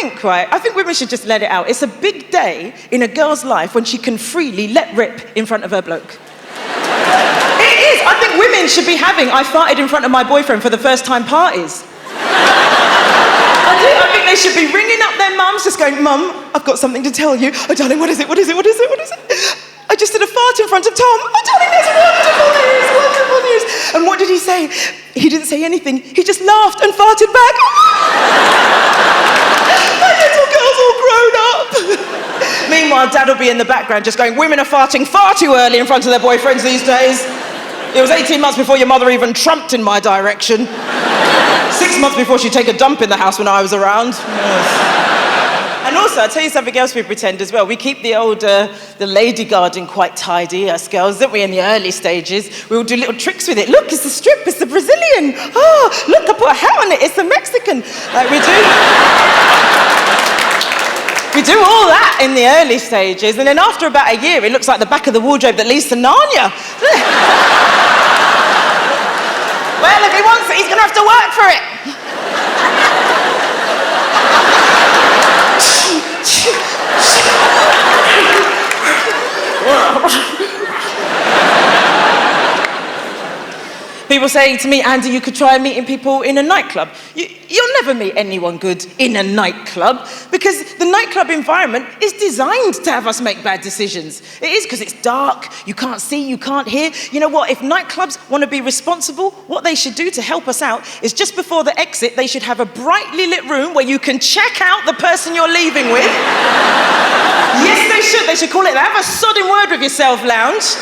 I think women should just let it out. It's a big day in a girl's life when she can freely let rip in front of her bloke. It is. I think women should be having I farted in front of my boyfriend for the first time parties. I do. I think they should be ringing up their mums, just going, Mum, I've got something to tell you. Oh, darling, what is it? What is it? What is it? What is it? I just did a fart in front of Tom. Oh, darling, that's wonderful news, wonderful news. And what did he say? He didn't say anything. He just laughed and farted back. My little girl's all grown up. Meanwhile, Dad will be in the background just going, women are farting far too early in front of their boyfriends these days. It was 18 months before your mother even trumped in my direction. 6 months before she'd take a dump in the house when I was around. Yes. And also, I'll tell you something else we pretend as well. We keep the lady garden quite tidy, us girls, don't we, in the early stages. We will do little tricks with it. Look, it's the strip, it's the Brazilian. Oh, look, I put a hat on it, it's the Mexican. Like we do. We do all that in the early stages, and then after about a year, it looks like the back of the wardrobe that leads to Narnia. Well, if he wants it, he's going to have to work for it. People say to me, Andy, you could try meeting people in a nightclub. You'll never meet anyone good in a nightclub because the nightclub environment is designed to have us make bad decisions. It is because it's dark, you can't see, you can't hear. You know what, if nightclubs want to be responsible, what they should do to help us out is just before the exit, they should have a brightly lit room where you can check out the person you're leaving with. Yes, they should. They should call it, have a sodding word with yourself lounge.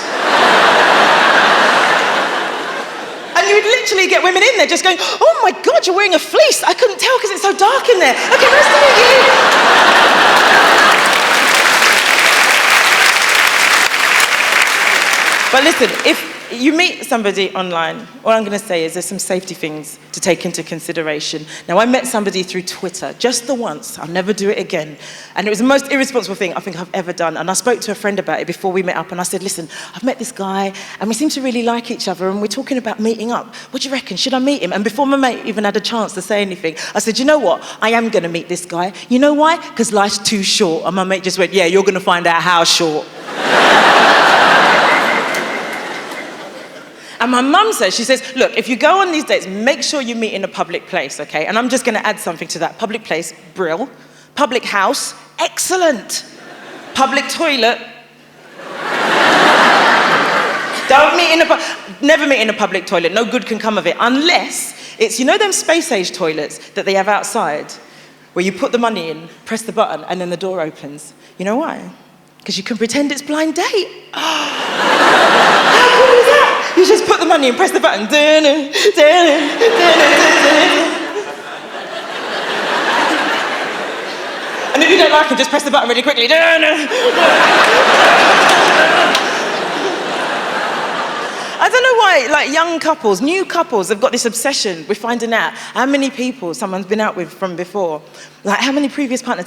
And you'd literally get women in there just going, oh my God, you're wearing a fleece. I couldn't tell because it's so dark in there. Okay, nice to meet you. But listen, if you meet somebody online, what I'm going to say is there's some safety things to take into consideration. Now, I met somebody through Twitter, just the once. I'll never do it again. And it was the most irresponsible thing I think I've ever done. And I spoke to a friend about it before we met up, and I said, listen, I've met this guy, and we seem to really like each other, and we're talking about meeting up. What do you reckon? Should I meet him? And before my mate even had a chance to say anything, I said, you know what? I am going to meet this guy. You know why? Because life's too short. And my mate just went, yeah, you're going to find out how short. And my mum says, she says, look, if you go on these dates, make sure you meet in a public place, okay? And I'm just going to add something to that. Public place, brill. Public house, excellent. Public toilet. Never meet in a public toilet. No good can come of it. Unless it's, you know them space-age toilets that they have outside, where you put the money in, press the button, and then the door opens. You know why? Because you can pretend it's blind date. How cool is that? You just put the money in, press the button. And if you don't like it, just press the button really quickly. I don't know why, like young couples, new couples have got this obsession with finding out how many people someone's been out with from before. Like, how many previous partners?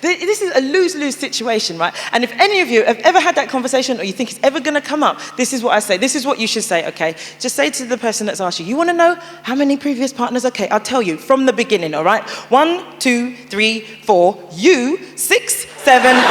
This is a lose-lose situation, right? And if any of you have ever had that conversation or you think it's ever going to come up, this is what I say. This is what you should say, okay? Just say to the person that's asked you, you want to know how many previous partners? Okay, I'll tell you from the beginning, all right? 1, 2, 3, 4, you, 6, 7...